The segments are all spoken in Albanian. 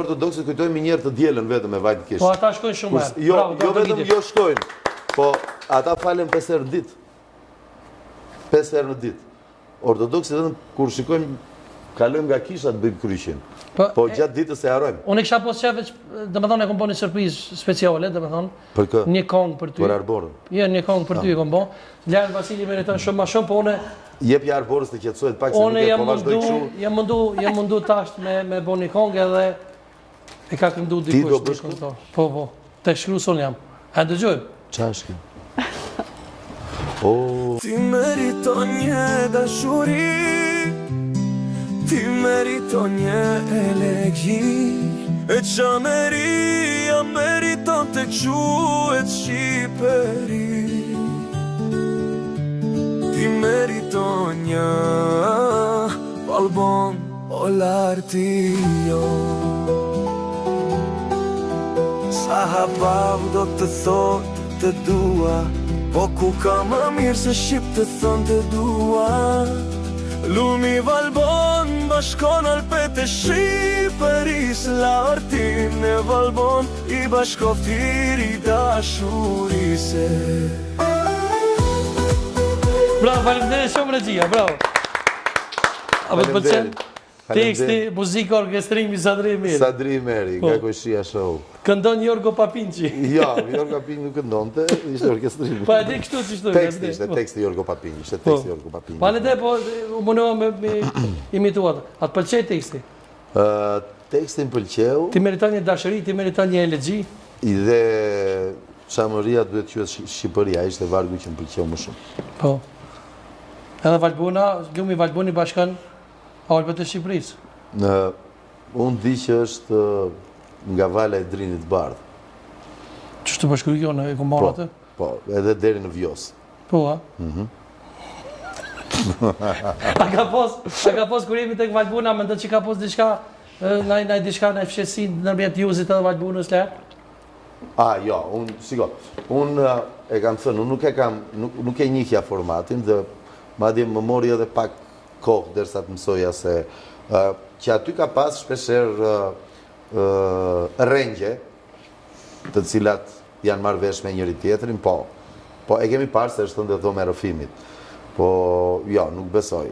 Ortodoksit kujtojmë një njerë të dielën vetëm me vajt kish. Po ata shkojnë shumë herë. Jo vetëm jo shkojnë, po ata falen 5 herë në ditë. 5 herë në ditë. Ortodoksit vetëm kur shikojmë kalojmë nga kisha të bëjmë kryqin. Po gjatë ditës e harojmë. Unë kisha pas shefe, domethënë e kom bën një surprizë speciale, domethënë. Për kë? Një këngë për ty. Për Arborën. Jo, një këngë për ty e kom bën. Lart Vasili meriton shumë më shumë, po unë jepja Arborës të qetësohet pak se nuk e po vazhdoj kështu. Jam mundu tash me bën një këngë edhe e ka këndu dikush. Ti do bësh këto? Po. Te shkruson jam. A dëgjoj? Çfarë është kjo? Oh. Ti meriton një dashuri, ti meriton një elegji, e qameria meriton të quhet Shqipëri. Ti meriton një balbon o larti jo. Sa hapav do të thot të dua, po ku ka më mirë se Shqip të thonë të dua. Lumi Valbon bashkon Alpet e Shqipëris, lartin e Valbon i bashkoftir i dashurise. Bravo, faleminderit shumë regjia, bravo. Apo të pëlqen? Teksti, muzika, orkestrimi, Sadri Meri. Sadri Meri, nga Koshia Show. Këndon Jorgo Papinqi. Ja, Jorgo Papinqi nuk këndonte, ishte orkestrimi. Po e di kështu si shtu. Teksti ishte, teksti Jorgo Papinqi, ishte teksti Jorgo Papinqi. Po ale po u munova me imituat. A të pëlqej teksti? Tekstin pëlqeu. Ti meriton një dashuri, ti meriton një elegji. Dhe çamëria duhet të quhet Shqipëria, ishte vargu që më pëlqeu më shumë. Po. Edhe Valbuna, Lumi Valbuni bashkon Alpet e Shqipërisë. Unë di që është nga vala e Drinit Bardh. Ç'është bashkëri kjo në kombon atë? Po, edhe deri në Vjos. Po, a? A ka pos kur jemi tek Valbuna, mendon që ka pos diçka, ndaj diçka në fshehësinë ndërmjet Juzit edhe Valbunës lart? Jo, unë e kam thënë, unë nuk e njihja formatin dhe madje më mori edhe pak kohë derisa të mësoja se që aty ka pas shpesher rrengje të cilat janë marrë vesh me njëri tjetrin, po e kemi parë se është thënë dhe dhome rëfimit. Po, jo, nuk besoj.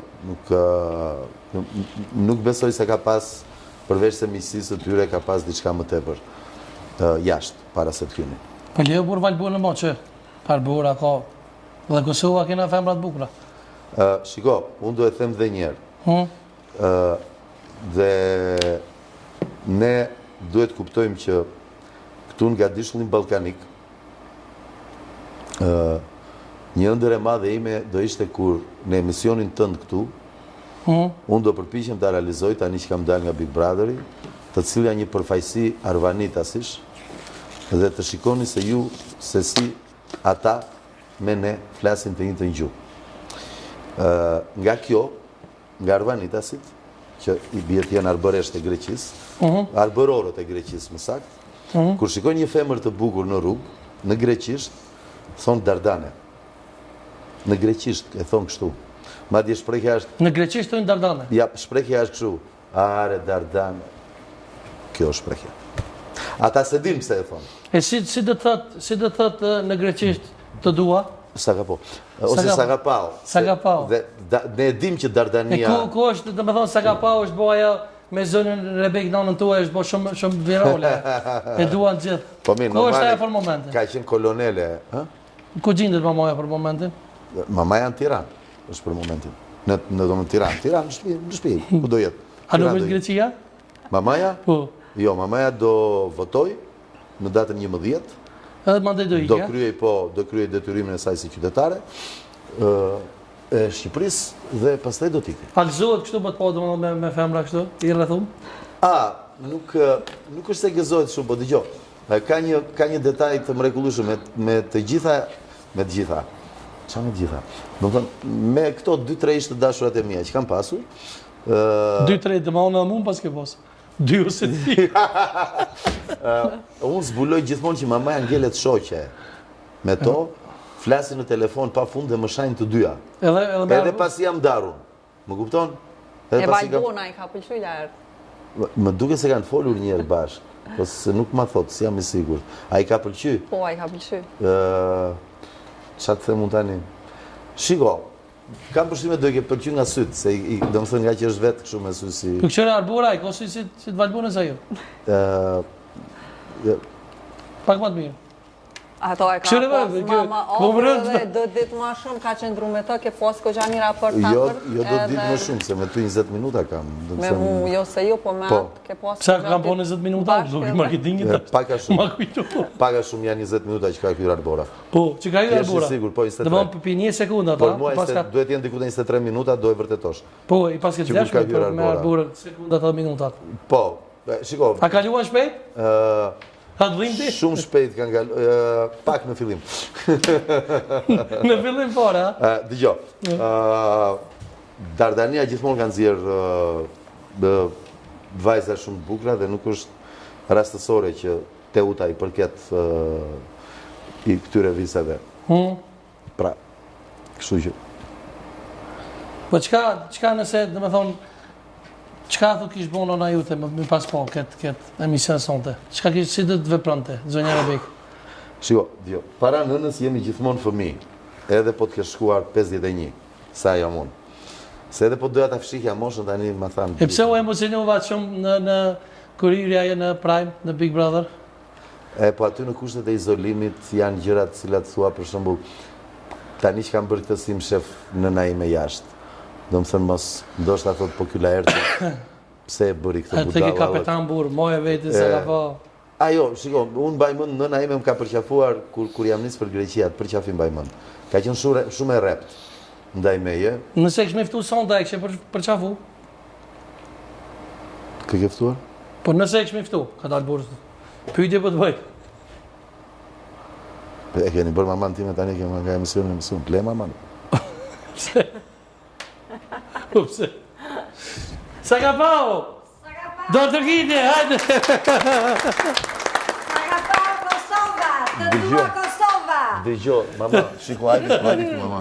Nuk besoj se ka pas, përveç se miqësisë të tyre, ka pas diçka më tepër jashtë, para se të hyni. Po leo bur Valbunë më që, Arbura ka, dhe Kosova kena femrat bukura. Shiko, unë do e them dhe njerë. Dhe ne duhet kuptojmë që këtu nga dishullin balkanik, një ëndër e madhe ime do ishte kur në emisionin tënd këtu, unë do përpiqem të realizoj tani që kam dalë nga Big Brotheri, të cilja një përfaqësi arvanitasish, dhe të shikoni se ju se si ata me ne flasin të njëjtën gjuhë. Nga kjo, nga arvanitasit, që i bjet janë arbëresht e Greqis, arbërorët e Greqis më sakt, kur shikoj një femër të bukur në rrugë, në greqisht, thonë Dardane. Në greqisht e thonë kështu. Madje shprehja është... Në greqisht thonë Dardane? Ja, shprehja është kështu. Are Dardane. Kjo është shprehja. Ata se dim pse e thonë. E si do thot në greqisht të dua? Sagapo. Ose Sagapau. Sagapau. Dhe ne e dim që Dardania... E ku është, dhe me thonë, Sagapau është bo ajo me zënën Rebek nanën tua, është bo shumë virale. E duan gjithë. Po mirë, ku është ajo për momentin? Ka qenë kolonele. Ku gjindet mamaja për momentin? Mamaja në Tiranë, është për momentin. Në do në Tiranë. Tiranë, në shtëpi, ku do jetë. A nuk është Greqia? Mamaja? Po. Jo, mamaja do votoj në datën 11. Edhe mandej do ikja? Do kryej detyrimin e saj si qytetare e Shqipërisë dhe pastaj do t'ikë. A gëzohet kështu më të po me femra kështu, i rrethum? Nuk është se gëzohet shumë, po dëgjoj. Ka një detaj të mrekullueshëm me të gjitha. Çfarë me të gjitha? Do të thonë me këto 2-3 ishte dashurat e mia që kam pasur. 2-3 të më unë pas ke pas. 2 ose 3. Unë zbuloj gjithmonë që mamaja ngelet shoqe me to, flasin në telefon pa fund dhe më shajnë të dyja. Edhe pasi jam darun. Më kupton? E Valbona i ka pëlqyer. Më duke se kanë folur njerë bashkë, po se nuk ma thotë, si jam i sigurt. A i ka pëlqy? Po, a i ka pëlqy. Qa të themu tani? Shiko, kam përshime do i ke pëlqy nga sytë, se do më thënë nga që është vetë këshu me sy si... Për këqëre arbora, i kosi si të valbunës ajo? Pak më të mirë. Ato e ka Këshire pas me, mama ofrë dhe do ditë ma shumë ka qëndru me të, ke pas ko gjani raport Jo, tapër. do ditë më shumë, se me ty 20 minuta kam. Me mu, jo se jo, po me atë ke pas... Psa kam po 20 minuta, do i marketingit Paka shumë. ma kujtu. Paka shumë janë 20 minuta që ka hyrë arbora. Po, që ka hyrë Jesh i arbora. sigur, po 23. Dhe më për 1 sekunda, ta? Por mua duhet jenë diku 23 minuta, do e vërtetosh. Po, i pas këtë Që kur gjashme ka hyrë për me arbora. arburën, sekundat dhe minutat. Po, shiko, A kaluan shpejt? Ha të dhim ti? shumë shpejt kanë pak në fillim. Në fillim fare, ha? Dëgjo, Dardania gjithmonë kanë zjerë vajza shumë të bukura dhe nuk është rastësore që Teuta i përket i këtyre viseve. Pra, kështu që. Po qka nëse, dhe me thonë, qka thu kishë bono na jute me pas po këtë emision sonte? Qka kishë si dhe të veprante, zonja Rebek? Shiko, djo, para nënës jemi gjithmonë fëmi, edhe po të kesh shkuar 51, sa jam unë. Se edhe po doja ta fshihja moshën tani ma thanë. E pse u emocionova shumë në kuriri ajo në Prime, në Big Brother? Po aty në kushtet e izolimit janë gjërat cilat thua për shembull tani që kam bërë këtë si më shef nëna ime jashtë. Do më thënë mos, ndoshta thot po ky laertë, pse e bëri këtë budalla? Të ke kapetan burë, moje veti se ka po... Ajo, shiko, unë mbaj mend nëna ime më ka përqafuar kur jam nisë për Greqia, të përqafi mbaj mend. Ka qenë shumë e rept ndaj meje. Nëse kështë me ftu sonda, e kështë përqafu? Kë ke ftuar? Po nëse kështë me ftu, ka dalë burës. Pyjtje po të bëj. E keni bërë maman time tani, kema nga emisionin e mësun. Ple maman. Pse? Po pse? Sa ka pao? Do të rkitje, hajde! Sa ka pao Kosova, të dua Kosova! Dëgjo, mama, shiko, hajde këtu, mama.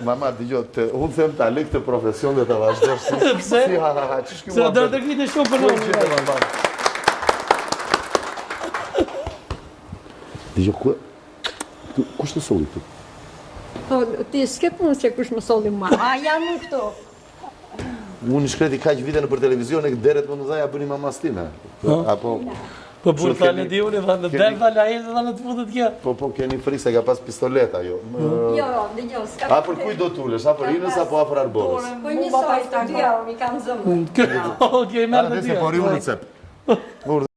Mama, dëgjo, unë them ta lë këtë profesion dhe ta vazhdosh si... Pse? Si ha, që shkjo Se do të rkitje shumë për në. Dëgjo, kush të solli këtu? Po, ti s'ke punë që kush më solli mua. A, jam në këtu. Unë shkreti kaq vite në për televizion e deret më në dhaja bëni mamas time. Apo... Po burë ta në diuni, dhe në del dhe la ishte dhe në të fundet kjo. Po, keni frikë se ka pas pistoleta, jo. Jo, dhe jo, s'ka A për kuj do t'ulesh, a për Inës apo a për Arborës? Po një soj të dyja, mi kam zëmë. Okej, merë dhe Adese, tja. por ju në cep.